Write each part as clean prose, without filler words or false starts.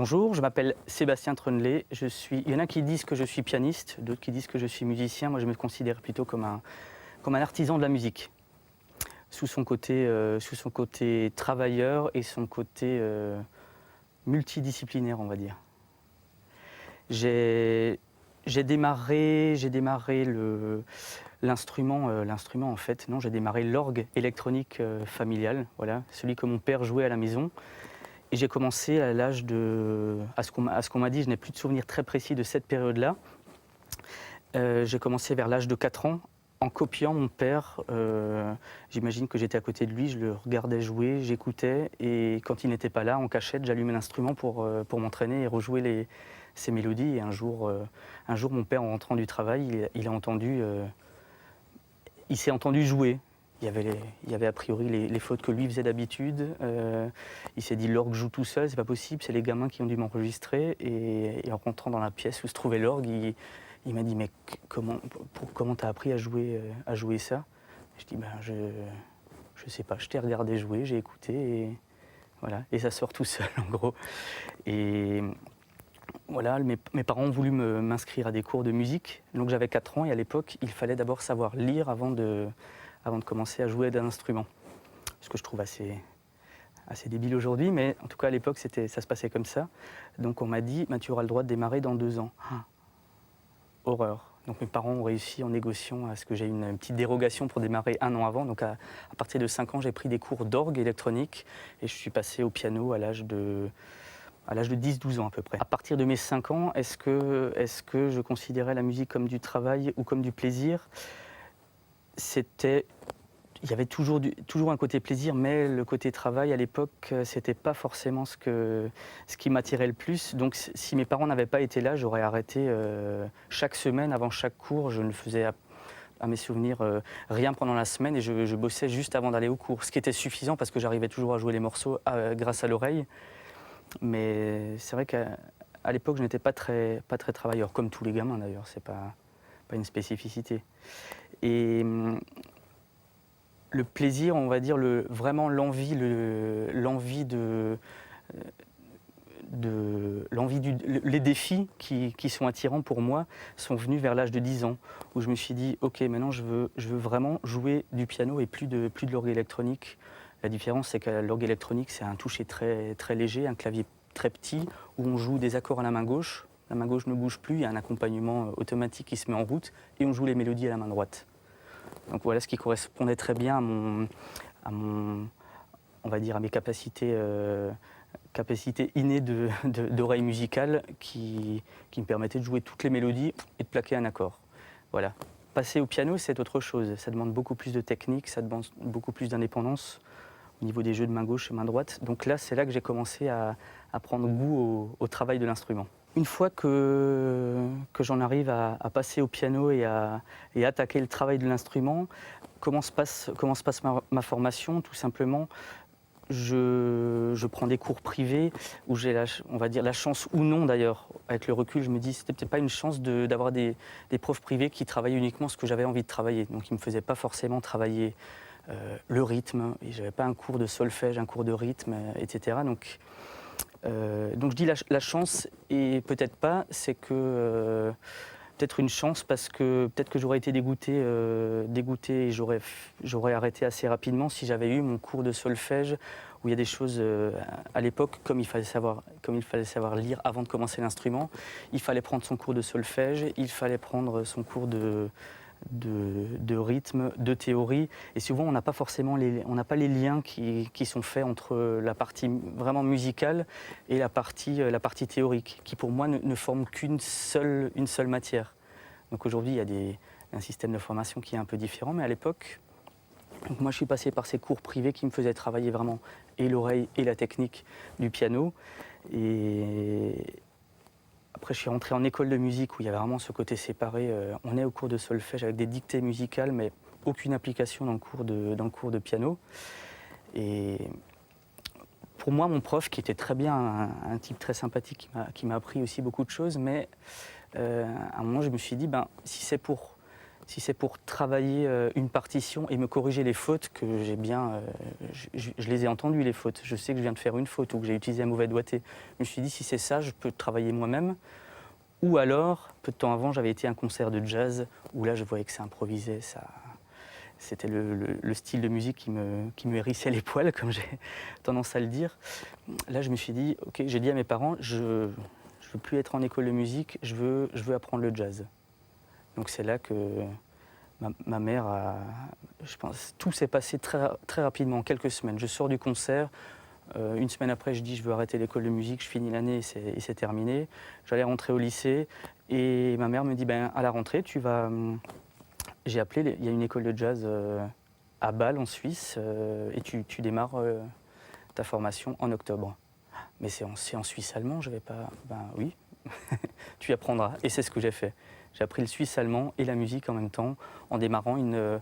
Bonjour, je m'appelle Sébastien Trenelet. Il y en a qui disent que je suis pianiste, d'autres qui disent que je suis musicien. Moi, je me considère plutôt comme un artisan de la musique, sous son côté travailleur et son côté multidisciplinaire, on va dire. J'ai démarré l'instrument en fait. Non, j'ai démarré l'orgue électronique familial, voilà, celui que mon père jouait à la maison. Et j'ai commencé à l'âge de, à ce qu'on m'a dit, je n'ai plus de souvenirs très précis de cette période-là. J'ai commencé vers l'âge de 4 ans en copiant mon père. J'imagine que j'étais à côté de lui, je le regardais jouer, j'écoutais et quand il n'était pas là, en cachette, j'allumais l'instrument pour m'entraîner et rejouer ces mélodies. Et un jour, mon père, en rentrant du travail, il s'est entendu jouer. Il y avait a priori les fautes que lui faisait d'habitude. Il s'est dit l'orgue joue tout seul, c'est pas possible, c'est les gamins qui ont dû m'enregistrer. Et en rentrant dans la pièce où se trouvait l'orgue, il m'a dit mais comment t'as appris à jouer ça? Je dis ben je sais pas, je t'ai regardé jouer, j'ai écouté et voilà, et ça sort tout seul en gros. Et voilà, mes parents ont voulu m'inscrire à des cours de musique. Donc j'avais 4 ans et à l'époque, il fallait d'abord savoir lire avant de commencer à jouer d'un instrument. Ce que je trouve assez débile aujourd'hui, mais en tout cas à l'époque ça se passait comme ça. Donc on m'a dit tu auras le droit de démarrer dans 2 ans. Ah, horreur. Donc mes parents ont réussi en négociant à ce que j'ai une petite dérogation pour démarrer 1 an avant. Donc à partir de 5 ans, j'ai pris des cours d'orgue électronique et je suis passé au piano à l'âge de 10-12 ans à peu près. À partir de mes 5 ans, est-ce que je considérais la musique comme du travail ou comme du plaisir? Il y avait toujours un côté plaisir, mais le côté travail à l'époque, c'était pas forcément ce qui m'attirait le plus. Donc si mes parents n'avaient pas été là, j'aurais arrêté chaque semaine, avant chaque cours, je ne faisais à mes souvenirs rien pendant la semaine et je bossais juste avant d'aller au cours. Ce qui était suffisant parce que j'arrivais toujours à jouer les morceaux grâce à l'oreille. Mais c'est vrai qu'à l'époque, je n'étais pas très travailleur, comme tous les gamins d'ailleurs, c'est pas une spécificité. Et le plaisir, on va dire, vraiment l'envie les défis qui sont attirants pour moi sont venus vers l'âge de 10 ans, où je me suis dit, ok, maintenant je veux vraiment jouer du piano et plus de l'orgue électronique. La différence, c'est que l'orgue électronique, c'est un toucher très, très léger, un clavier très petit, où on joue des accords à la main gauche. La main gauche ne bouge plus, il y a un accompagnement automatique qui se met en route, et on joue les mélodies à la main droite. Donc voilà ce qui correspondait très bien on va dire, à mes capacités innées d'oreille musicale qui me permettaient de jouer toutes les mélodies et de plaquer un accord. Voilà. Passer au piano, c'est autre chose. Ça demande beaucoup plus de technique, ça demande beaucoup plus d'indépendance au niveau des jeux de main gauche et main droite. Donc là, c'est là que j'ai commencé à prendre goût au travail de l'instrument. Une fois que j'en arrive à passer au piano et à attaquer le travail de l'instrument, comment se passe ma formation? Tout simplement, je prends des cours privés où j'ai on va dire la chance ou non d'ailleurs. Avec le recul, je me dis c'était peut-être pas une chance d'avoir des profs privés qui travaillaient uniquement ce que j'avais envie de travailler. Donc ils me faisaient pas forcément travailler le rythme. Et j'avais pas un cours de solfège, un cours de rythme, etc. Donc je dis la chance et peut-être pas, c'est que peut-être une chance parce que peut-être que j'aurais été dégoûté et j'aurais arrêté assez rapidement si j'avais eu mon cours de solfège où il y a des choses à l'époque, comme il fallait savoir lire avant de commencer l'instrument, il fallait prendre son cours de solfège, il fallait prendre son cours de rythme, de théorie, et souvent on n'a pas forcément les liens qui sont faits entre la partie vraiment musicale et la partie théorique, qui pour moi ne forment une seule matière. Donc aujourd'hui il y a un système de formation qui est un peu différent, mais à l'époque, donc moi je suis passé par ces cours privés qui me faisaient travailler vraiment et l'oreille et la technique du piano, et après, je suis rentré en école de musique où il y avait vraiment ce côté séparé. On est au cours de solfège avec des dictées musicales, mais aucune application dans le cours de piano. Et pour moi, mon prof, qui était très bien, un type très sympathique, qui m'a appris aussi beaucoup de choses, mais à un moment, je me suis dit, si c'est pour si c'est pour travailler une partition et me corriger les fautes que j'ai bien, je les ai entendues les fautes. Je sais que je viens de faire une faute ou que j'ai utilisé un mauvais doigté. Je me suis dit si c'est ça, je peux travailler moi-même. Ou alors, peu de temps avant, j'avais été à un concert de jazz où là je voyais que ça improvisait, c'était le style de musique qui me hérissait les poils, comme j'ai tendance à le dire. Là je me suis dit, ok, j'ai dit à mes parents, je ne veux plus être en école de musique, je veux apprendre le jazz. Donc c'est là que ma mère a, je pense, tout s'est passé très, très rapidement, en quelques semaines. Je sors du concert, une semaine après je dis je veux arrêter l'école de musique, je finis l'année et c'est terminé. J'allais rentrer au lycée et ma mère me dit ben, à la rentrée tu vas... J'ai appelé, il y a une école de jazz à Bâle en Suisse et tu démarres ta formation en octobre. Mais c'est en suisse allemand, je vais pas... Ben oui, tu apprendras. Et c'est ce que j'ai fait. J'ai appris le suisse allemand et la musique en même temps, en démarrant une...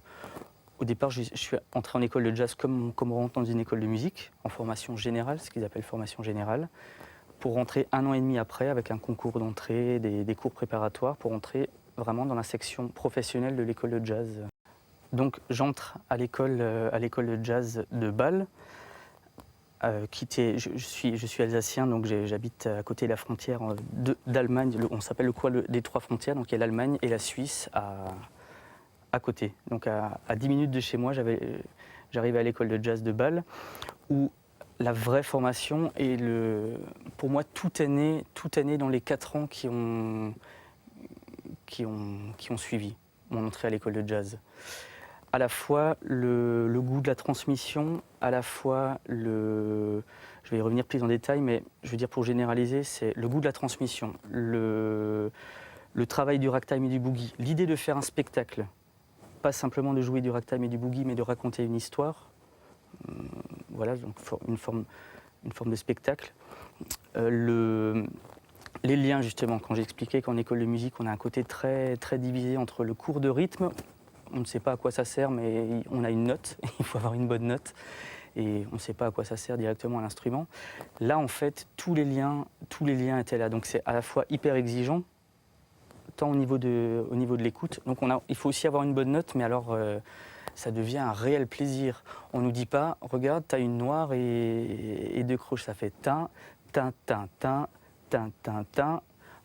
Au départ, je suis entré en école de jazz comme on rentre dans une école de musique, en formation générale, ce qu'ils appellent formation générale, pour rentrer 1 an et demi après avec un concours d'entrée, des cours préparatoires, pour entrer vraiment dans la section professionnelle de l'école de jazz. Donc j'entre à l'école de jazz de Bâle. Je suis alsacien, donc j'habite à côté de la frontière d'Allemagne. On s'appelle le coin des 3 frontières, donc il y a l'Allemagne et la Suisse à côté. Donc à 10 minutes de chez moi, j'arrive à l'école de jazz de Bâle, où la vraie formation et pour moi tout est né dans les 4 ans qui ont suivi mon entrée à l'école de jazz. À la fois le goût de la transmission, à la fois je vais y revenir plus en détail, mais je veux dire pour généraliser, c'est le goût de la transmission, le travail du ragtime et du boogie, l'idée de faire un spectacle, pas simplement de jouer du ragtime et du boogie, mais de raconter une histoire, voilà, donc une forme de spectacle. Les liens, justement, quand j'expliquais qu'en école de musique, on a un côté très, très divisé entre le cours de rythme, on ne sait pas à quoi ça sert, mais on a une note, il faut avoir une bonne note, et on ne sait pas à quoi ça sert directement à l'instrument. Là, en fait, tous les liens étaient là, donc c'est à la fois hyper exigeant, tant au niveau de l'écoute, donc il faut aussi avoir une bonne note, mais alors ça devient un réel plaisir. On ne nous dit pas, regarde, tu as une noire et 2 croches, ça fait tin, tin, tin, tin, tin, tin, tin.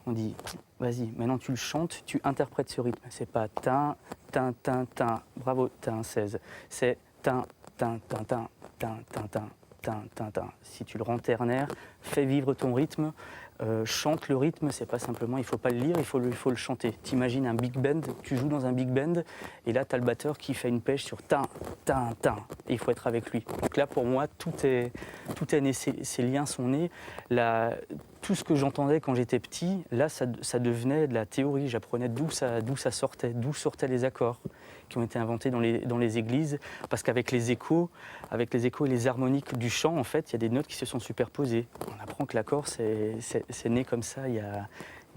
On dit, vas-y, maintenant tu le chantes, tu interprètes ce rythme. C'est pas tin, tin, tin, tin, bravo, tin, 16. C'est tin, tin, tin, tin, tin, tin, tin, tin, tin, tin. Si tu le rends ternaire, fais vivre ton rythme, chante le rythme, c'est pas simplement, il faut pas le lire, il faut le chanter. T'imagines un big band, tu joues dans un big band, et là tu as le batteur qui fait une pêche sur tin, tin, tin, et il faut être avec lui. Donc là pour moi, tout est né, ces liens sont nés. Tout ce que j'entendais quand j'étais petit, là ça devenait de la théorie, j'apprenais d'où ça sortait, d'où sortaient les accords qui ont été inventés dans les églises, parce qu'avec les échos et les harmoniques du chant, en fait, il y a des notes qui se sont superposées. On apprend que l'accord, c'est né comme ça il y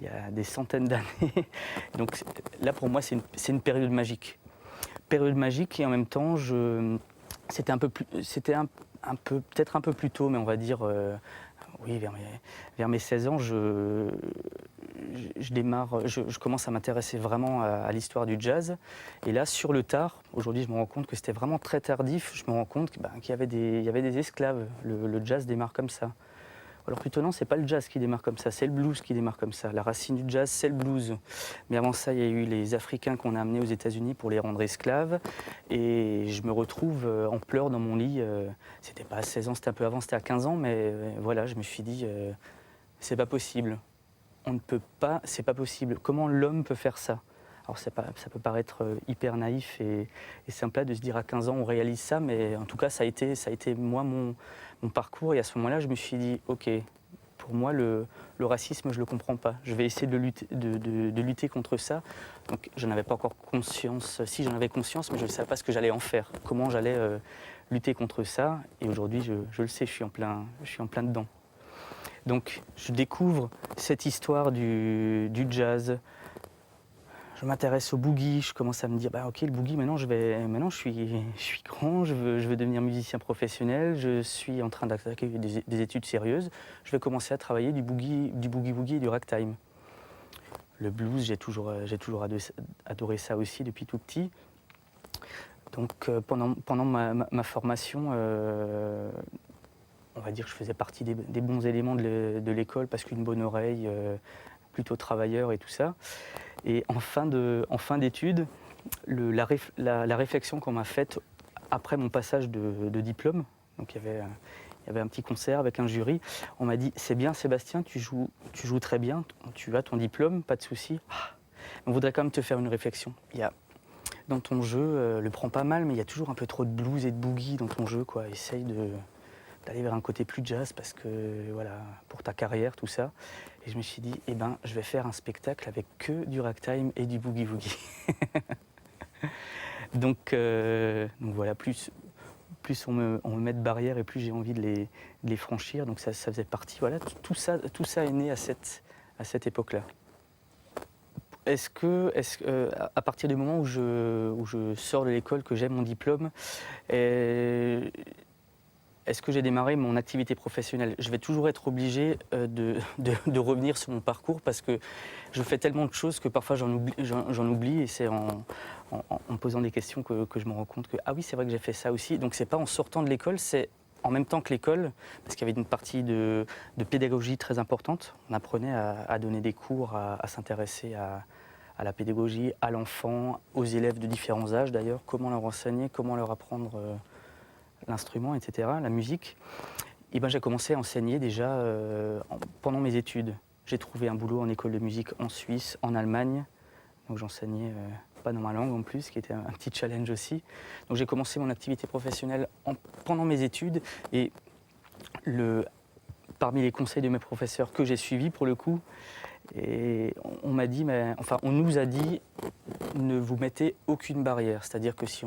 a des centaines d'années. Donc là, pour moi, c'est une période magique. Période magique et en même temps, c'était peut-être un peu plus tôt, mais on va dire, oui, vers mes 16 ans, je commence à m'intéresser vraiment à l'histoire du jazz. Et là, sur le tard, aujourd'hui, je me rends compte que c'était vraiment très tardif. Je me rends compte qu'il y avait des esclaves. Le jazz démarre comme ça. Alors plutôt non, c'est pas le jazz qui démarre comme ça, c'est le blues qui démarre comme ça. La racine du jazz, c'est le blues. Mais avant ça, il y a eu les Africains qu'on a amenés aux États-Unis pour les rendre esclaves. Et je me retrouve en pleurs dans mon lit. C'était pas à 16 ans, c'était un peu avant, c'était à 15 ans. Mais voilà, je me suis dit, c'est pas possible. On ne peut pas, c'est pas possible. Comment l'homme peut faire ça? Alors ça peut paraître hyper naïf et simple de se dire à 15 ans on réalise ça, mais en tout cas ça a été moi mon parcours. Et à ce moment-là, je me suis dit, ok, pour moi le racisme je le comprends pas. Je vais essayer de lutter contre ça. Donc je n'avais pas encore conscience, si j'en avais conscience, mais je ne savais pas ce que j'allais en faire, comment j'allais lutter contre ça. Et aujourd'hui je le sais, je suis en plein dedans. Donc je découvre cette histoire du jazz. Je m'intéresse au boogie, je commence à me dire, ok, le boogie, maintenant je suis grand, je veux devenir musicien professionnel, je suis en train d'attaquer des études sérieuses, je vais commencer à travailler du boogie et du ragtime. Le blues, j'ai toujours adoré ça aussi depuis tout petit. Donc pendant ma formation, on va dire que je faisais partie des bons éléments de l'école parce qu'une bonne oreille, plutôt travailleur et tout ça. Et en fin d'études, la réflexion qu'on m'a faite après mon passage de diplôme, donc il y avait un petit concert avec un jury, on m'a dit: c'est bien Sébastien, tu joues très bien, tu as ton diplôme, pas de souci. On voudrait quand même te faire une réflexion. Dans ton jeu, le prends pas mal, mais il y a toujours un peu trop de blues et de boogie dans ton jeu, quoi. Essaye d'aller vers un côté plus jazz parce que, voilà, pour ta carrière, tout ça. Et je me suis dit, je vais faire un spectacle avec que du ragtime et du boogie-woogie. donc voilà, plus on me met de barrières et plus j'ai envie de les franchir. Donc ça faisait partie, voilà, tout ça est né à cette époque-là. À partir du moment où je sors de l'école, que j'ai mon diplôme, est-ce que j'ai démarré mon activité professionnelle? Je vais toujours être obligé de revenir sur mon parcours parce que je fais tellement de choses que parfois j'en oublie et c'est en me posant des questions que je me rends compte que ah oui, c'est vrai que j'ai fait ça aussi. Donc c'est pas en sortant de l'école, c'est en même temps que l'école, parce qu'il y avait une partie de pédagogie très importante. On apprenait à donner des cours, à s'intéresser à la pédagogie, à l'enfant, aux élèves de différents âges d'ailleurs, comment leur enseigner, comment leur apprendre l'instrument, etc., la musique. Et j'ai commencé à enseigner déjà pendant mes études. J'ai trouvé un boulot en école de musique en Suisse, en Allemagne. Donc j'enseignais pas dans ma langue en plus, ce qui était un petit challenge aussi. Donc j'ai commencé mon activité professionnelle pendant mes études. Et parmi les conseils de mes professeurs que j'ai suivis pour le coup, et on nous a dit, ne vous mettez aucune barrière. C'est-à-dire que si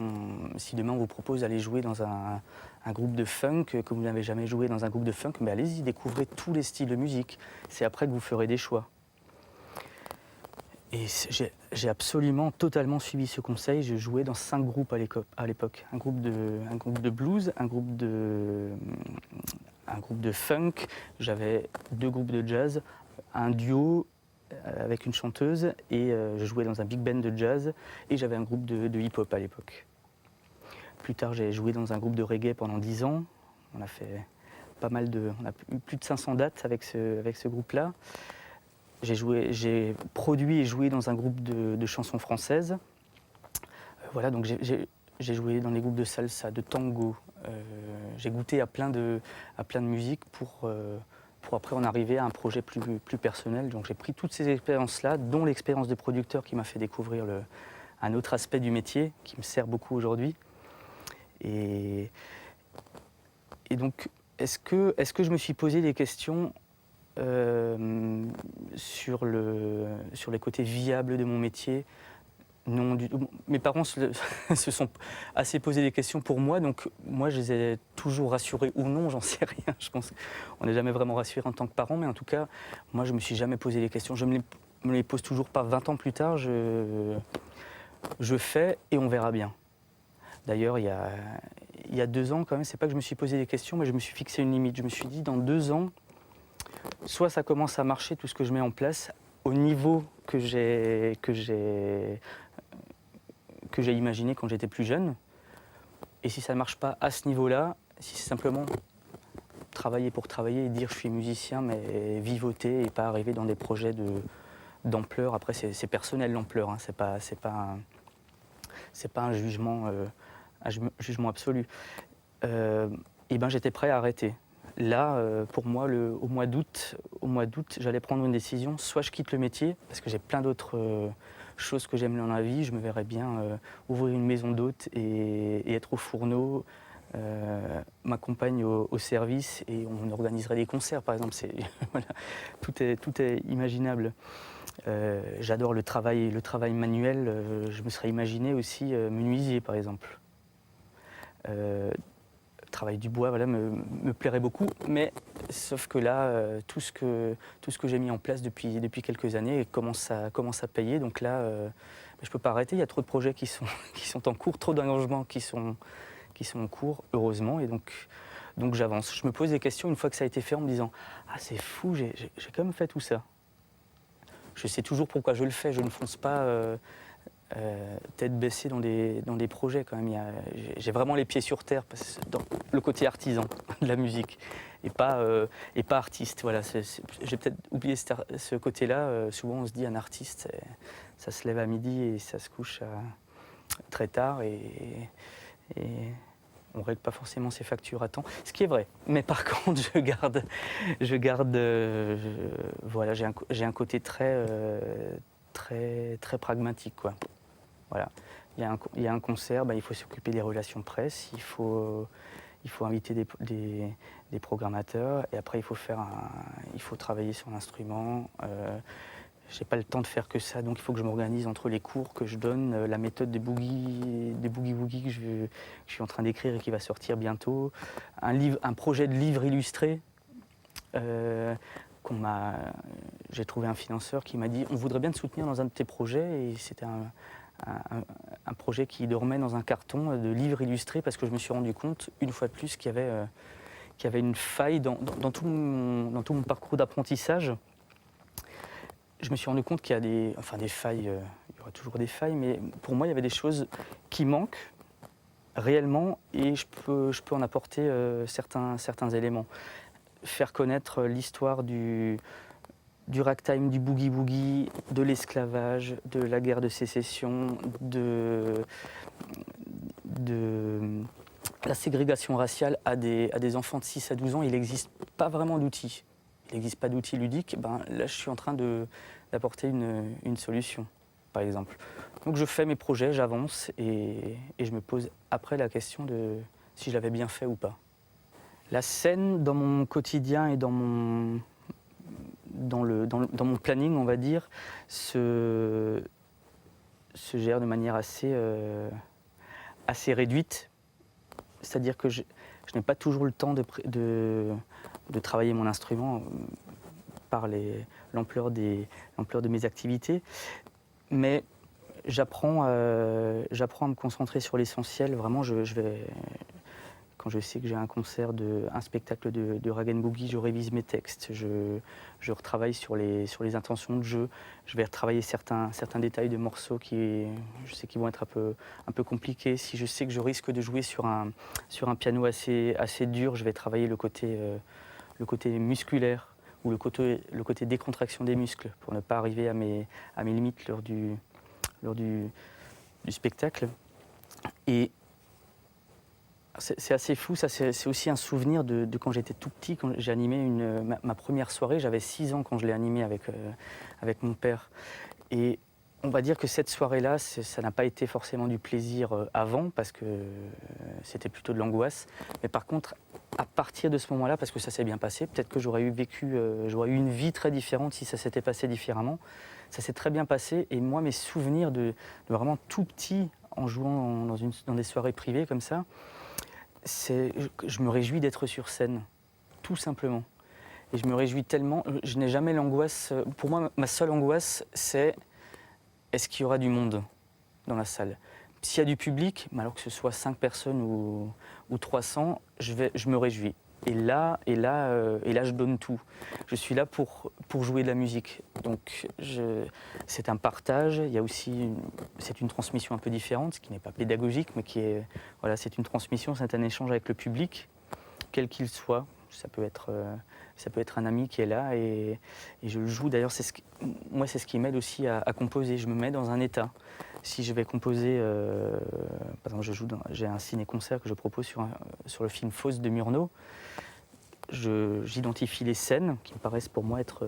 demain on vous propose d'aller jouer dans un groupe de funk, que vous n'avez jamais joué dans un groupe de funk, allez-y, découvrez tous les styles de musique. C'est après que vous ferez des choix. Et j'ai absolument, totalement suivi ce conseil. Je jouais dans 5 groupes à l'époque. Un groupe de blues, un groupe de funk, j'avais 2 groupes de jazz, un duo avec une chanteuse et je jouais dans un big band de jazz et j'avais un groupe de hip-hop à l'époque. Plus tard, j'ai joué dans un groupe de reggae pendant 10 ans. On a fait on a eu plus de 500 dates avec ce groupe-là. J'ai produit et joué dans un groupe de chansons françaises. Voilà, donc j'ai joué dans des groupes de salsa, de tango. J'ai goûté à plein de musiques pour après en arriver à un projet plus personnel. Donc j'ai pris toutes ces expériences-là, dont l'expérience de producteur qui m'a fait découvrir un autre aspect du métier qui me sert beaucoup aujourd'hui. Et donc, est-ce que je me suis posé des questions sur les côtés viables de mon métier? Non du tout. Mes parents se sont assez posé des questions pour moi, donc moi je les ai toujours rassurés ou non, j'en sais rien. Je pense qu'on n'est jamais vraiment rassuré en tant que parent, mais en tout cas, moi je ne me suis jamais posé les questions. Je me les pose toujours pas. 20 ans plus tard, je fais et on verra bien. D'ailleurs, il y a 2 ans, quand même, c'est pas que je me suis posé des questions, mais je me suis fixé une limite. Je me suis dit, dans 2 ans, soit ça commence à marcher, tout ce que je mets en place, au niveau que j'ai imaginé quand j'étais plus jeune. Et si ça ne marche pas à ce niveau-là, si c'est simplement travailler pour travailler et dire je suis musicien, mais vivoter et pas arriver dans des projets d'ampleur. Après, c'est personnel l'ampleur, hein, c'est pas un jugement absolu. J'étais prêt à arrêter. Là, pour moi, au mois d'août, j'allais prendre une décision. Soit je quitte le métier, parce que j'ai plein d'autres choses que j'aime dans la vie. Je me verrais bien ouvrir une maison d'hôtes et être au fourneau, ma compagne au service, et on organiserait des concerts, par exemple. Voilà, tout est imaginable. J'adore le travail manuel. Je me serais imaginé aussi menuisier, par exemple. Travail du bois, voilà, me plairait beaucoup, mais sauf que là, tout ce que j'ai mis en place depuis quelques années commence à payer. Donc là, je peux pas arrêter. Il y a trop de projets qui sont en cours, trop d'engagements qui sont en cours, heureusement, et donc j'avance. Je me pose des questions une fois que ça a été fait en me disant ah c'est fou, j'ai quand même fait tout ça. je sais toujours pourquoi je le fais. Je ne fonce pas tête baissée dans des projets quand même. J'ai vraiment les pieds sur terre, dans le côté artisan de la musique et pas artiste. Voilà, j'ai peut-être oublié ce côté-là. Souvent on se dit un artiste, ça se lève à midi et ça se couche très tard et on ne règle pas forcément ses factures à temps, ce qui est vrai. Mais par contre, voilà, j'ai un côté très pragmatique, quoi. Voilà. Il y a un concert, il faut s'occuper des relations presse, il faut inviter des programmateurs, et après il faut travailler sur l'instrument. Je n'ai pas le temps de faire que ça, donc il faut que je m'organise entre les cours que je donne, la méthode des boogie-woogie que je suis en train d'écrire et qui va sortir bientôt, un projet de livre illustré. J'ai trouvé un financeur qui m'a dit on voudrait bien te soutenir dans un de tes projets, et c'était un projet qui dormait dans un carton de livre illustré parce que je me suis rendu compte une fois de plus qu'il y avait une faille dans tout mon parcours d'apprentissage. Je me suis rendu compte qu'il y a des failles, il y aura toujours des failles, mais pour moi il y avait des choses qui manquent réellement et je peux en apporter certains éléments. Faire connaître l'histoire du ragtime, du boogie-woogie, de l'esclavage, de la guerre de sécession, de la ségrégation raciale à des enfants de 6 à 12 ans, il n'existe pas vraiment d'outils. Il n'existe pas d'outils ludiques. Là, je suis en train d'apporter une solution, par exemple. Donc je fais mes projets, j'avance et je me pose après la question de si je l'avais bien fait ou pas. La scène, dans mon quotidien et dans mon planning, on va dire, se gère de manière assez réduite. C'est-à-dire que je n'ai pas toujours le temps de travailler mon instrument par l'ampleur de mes activités. Mais j'apprends à me concentrer sur l'essentiel. Vraiment, quand je sais que j'ai un concert, un spectacle de rag and boogie, je révise mes textes, je retravaille sur les intentions de jeu, je vais retravailler certains détails de morceaux qui, je sais qu'ils vont être un peu compliqués. Si je sais que je risque de jouer sur un piano assez dur, je vais travailler le côté musculaire ou le côté décontraction des muscles pour ne pas arriver à mes limites lors du spectacle. Et c'est assez fou, ça c'est aussi un souvenir de quand j'étais tout petit, quand j'ai animé ma première soirée, j'avais 6 ans quand je l'ai animée avec mon père. Et on va dire que cette soirée-là, ça n'a pas été forcément du plaisir avant, parce que c'était plutôt de l'angoisse. Mais par contre, à partir de ce moment-là, parce que ça s'est bien passé, peut-être que j'aurais eu une vie très différente si ça s'était passé différemment. Ça s'est très bien passé, et moi, mes souvenirs de vraiment tout petit, en jouant dans des soirées privées comme ça, je me réjouis d'être sur scène, tout simplement. Et je me réjouis tellement, je n'ai jamais l'angoisse. Pour moi, ma seule angoisse, c'est est-ce qu'il y aura du monde dans la salle? S'il y a du public, alors que ce soit 5 personnes ou 300, je me réjouis. Et là, je donne tout. Je suis là pour jouer de la musique. Donc, c'est un partage. Il y a aussi c'est une transmission un peu différente, ce qui n'est pas pédagogique, mais c'est une transmission, c'est un échange avec le public, quel qu'il soit. Ça peut être un ami qui est là et je le joue. D'ailleurs, c'est ce qui m'aide aussi à composer. Je me mets dans un état. Si je vais composer, par exemple, j'ai un ciné-concert que je propose sur le film Faust de Murnau. J'identifie les scènes qui me paraissent pour moi être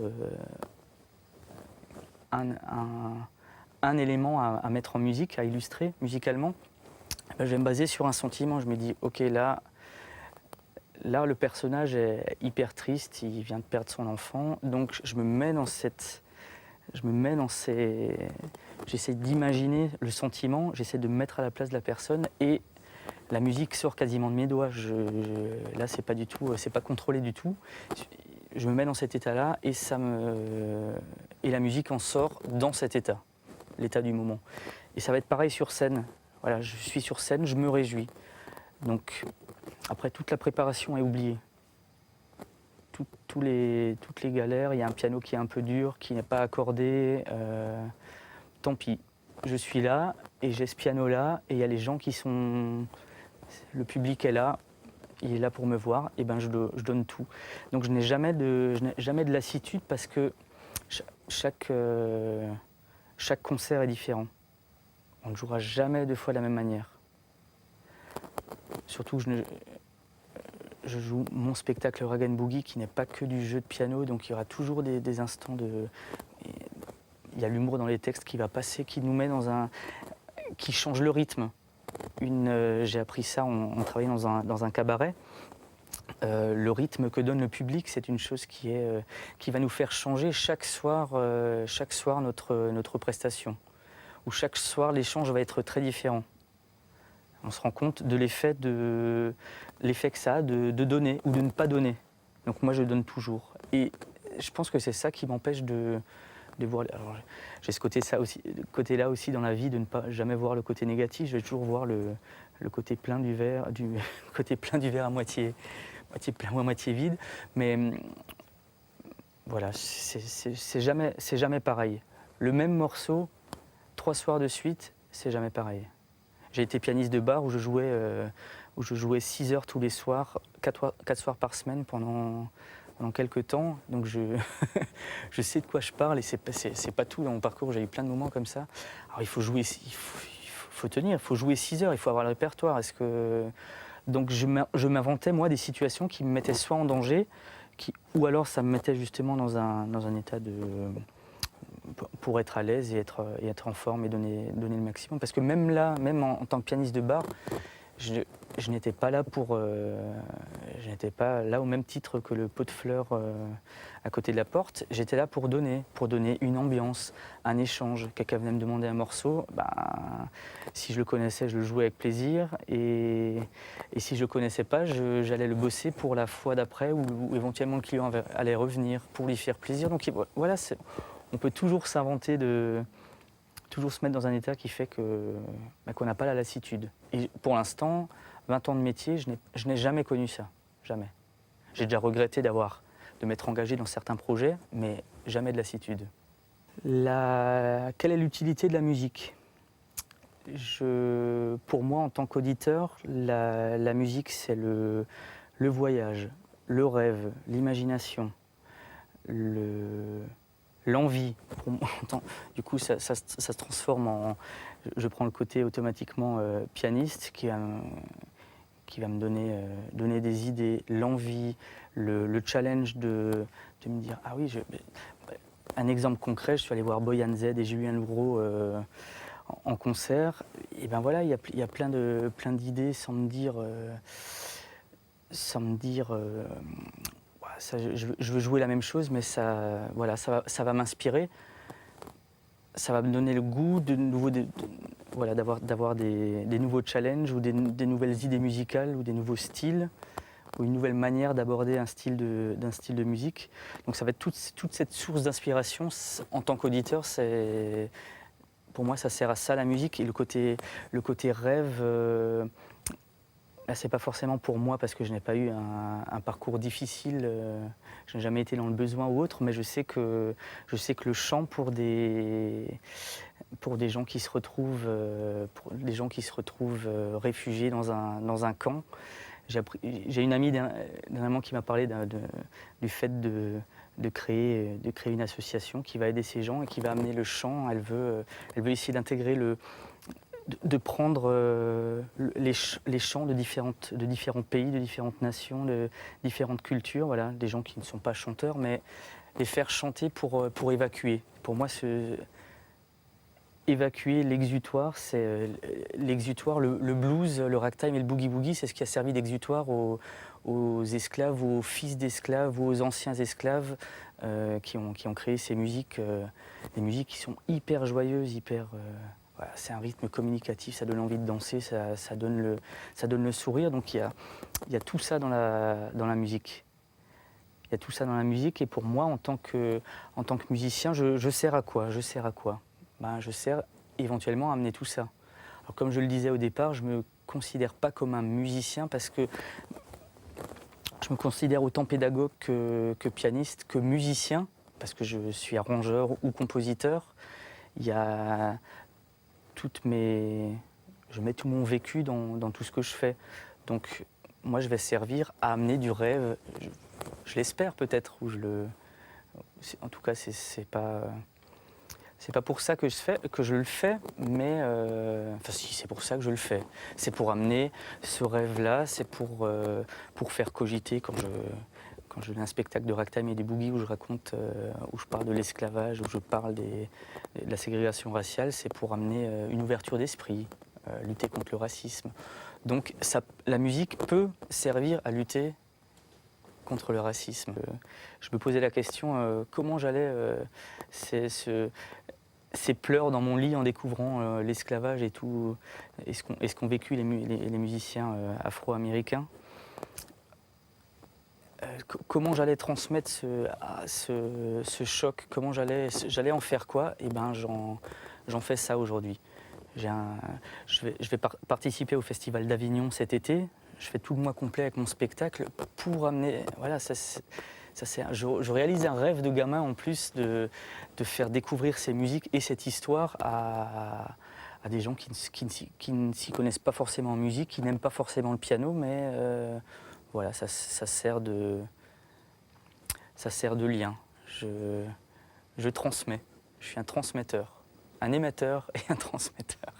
un élément à mettre en musique, à illustrer musicalement. Je vais me baser sur un sentiment. Je me dis, ok, là, le personnage est hyper triste, il vient de perdre son enfant, donc j'essaie d'imaginer le sentiment, j'essaie de me mettre à la place de la personne et la musique sort quasiment de mes doigts. Là, c'est pas contrôlé du tout. Je me mets dans cet état-là et la musique en sort dans cet état, l'état du moment. Et ça va être pareil sur scène. Voilà, je suis sur scène, je me réjouis. Donc, après, toute la préparation est oubliée. toutes les galères. Il y a un piano qui est un peu dur, qui n'est pas accordé. Tant pis, je suis là et j'ai ce piano-là et il y a les gens qui sont... Le public est là, il est là pour me voir, et ben je donne tout. Donc je n'ai jamais de lassitude parce que chaque concert est différent. On ne jouera jamais deux fois de la même manière. Surtout que je joue mon spectacle Rag & Boogie qui n'est pas que du jeu de piano, donc il y aura toujours des instants de... Il y a l'humour dans les textes qui va passer, qui nous met dans un... qui change le rythme. J'ai appris ça, on travaillait dans un cabaret. Le rythme que donne le public, c'est une chose qui va nous faire changer chaque soir notre prestation. Où chaque soir, l'échange va être très différent. On se rend compte de l'effet que ça a de donner ou de ne pas donner. Donc moi, je donne toujours. Et je pense que c'est ça qui m'empêche de voir... Alors, j'ai ce côté-là aussi dans la vie, de ne pas jamais voir le côté négatif. Je vais toujours voir le côté plein du verre, côté plein du verre à moitié plein ou à moitié vide. Mais voilà, c'est jamais pareil. Le même morceau, 3 soirs de suite, c'est jamais pareil. J'ai été pianiste de bar où je jouais 6 heures tous les soirs, 4 soirs par semaine pendant quelques temps. Donc je sais de quoi je parle et c'est pas tout dans mon parcours. J'ai eu plein de moments comme ça. Alors il faut jouer, il faut tenir, il faut jouer 6 heures, il faut avoir le répertoire. Donc je m'inventais moi des situations qui me mettaient soit en danger, ou alors ça me mettait justement dans un état pour être à l'aise et être en forme et donner le maximum. Parce que même là, même en tant que pianiste de bar, je n'étais pas là je n'étais pas là au même titre que le pot de fleurs à côté de la porte. J'étais là pour donner une ambiance, un échange. Quelqu'un venait me demander un morceau, si je le connaissais, je le jouais avec plaisir. Et si je le connaissais pas, j'allais le bosser pour la fois d'après ou éventuellement le client allait revenir pour lui faire plaisir. Donc voilà, on peut toujours s'inventer toujours se mettre dans un état qui fait qu'on n'a pas la lassitude. Et pour l'instant, 20 ans de métier, je n'ai jamais connu ça. Jamais. J'ai déjà regretté de m'être engagé dans certains projets, mais jamais de lassitude. Quelle est l'utilité de la musique ? Pour moi, en tant qu'auditeur, la musique, c'est le voyage, le rêve, l'imagination, l'envie. Du coup, ça se transforme en... Je prends le côté automatiquement pianiste qui va me donner des idées, l'envie, le challenge de me dire « Ah oui, un exemple concret, je suis allé voir Boyan Z et Julien Louraud en concert. Et ben voilà, il y a plein d'idées sans me dire... je veux jouer la même chose, mais ça va m'inspirer. Ça va me donner le goût d'avoir des nouveaux challenges ou des nouvelles idées musicales ou des nouveaux styles ou une nouvelle manière d'aborder d'un style de musique. Donc ça va être toute cette source d'inspiration. En tant qu'auditeur, pour moi, ça sert à ça la musique. Et le côté rêve, là, c'est pas forcément pour moi parce que je n'ai pas eu un parcours difficile. Je n'ai jamais été dans le besoin ou autre, mais je sais que le chant pour des gens qui se retrouvent, réfugiés dans un camp. J'ai une amie dernièrement qui m'a parlé du fait de créer une association qui va aider ces gens et qui va amener le chant. Elle veut essayer d'intégrer de prendre les chants de différents pays, de différentes nations, de différentes cultures, voilà, des gens qui ne sont pas chanteurs, mais les faire chanter pour évacuer. Pour moi, évacuer l'exutoire, c'est l'exutoire, le blues, le ragtime et le boogie-woogie, c'est ce qui a servi d'exutoire aux esclaves, aux fils d'esclaves, aux anciens esclaves qui ont créé ces musiques, des musiques qui sont hyper joyeuses, voilà, c'est un rythme communicatif, ça donne envie de danser, ça donne le sourire. Donc il y a tout ça dans la musique. Il y a tout ça dans la musique et pour moi, en tant que musicien, je sers à quoi ? Je sers éventuellement à amener tout ça. Alors comme je le disais au départ, je ne me considère pas comme un musicien parce que Je me considère autant pédagogue que pianiste, que musicien, parce que je suis arrangeur ou compositeur. Il y a je mets tout mon vécu dans tout ce que je fais. Donc moi, je vais servir à amener du rêve. Je l'espère peut-être, en tout cas, c'est pas pour ça que je le fais, mais enfin si, c'est pour ça que je le fais. C'est pour amener ce rêve-là, c'est pour faire cogiter quand je fais un spectacle de ragtime et des boogies où je raconte, où je parle de l'esclavage, où je parle de la ségrégation raciale, c'est pour amener une ouverture d'esprit, lutter contre le racisme. Donc la musique peut servir à lutter contre le racisme. Je me posais la question comment j'allais ces pleurs dans mon lit en découvrant l'esclavage et tout, et ce qu'ont vécu les musiciens afro-américains. Comment j'allais transmettre ce choc, comment j'allais en faire quoi? Et ben j'en fais ça aujourd'hui. Je vais participer au Festival d'Avignon cet été. Je fais tout le mois complet avec mon spectacle pour amener. Voilà, je réalise un rêve de gamin en plus de faire découvrir ces musiques et cette histoire à des gens qui ne s'y connaissent pas forcément en musique, qui n'aiment pas forcément le piano, mais voilà, ça sert de lien. Je transmets. Je suis un transmetteur, un émetteur et un transmetteur.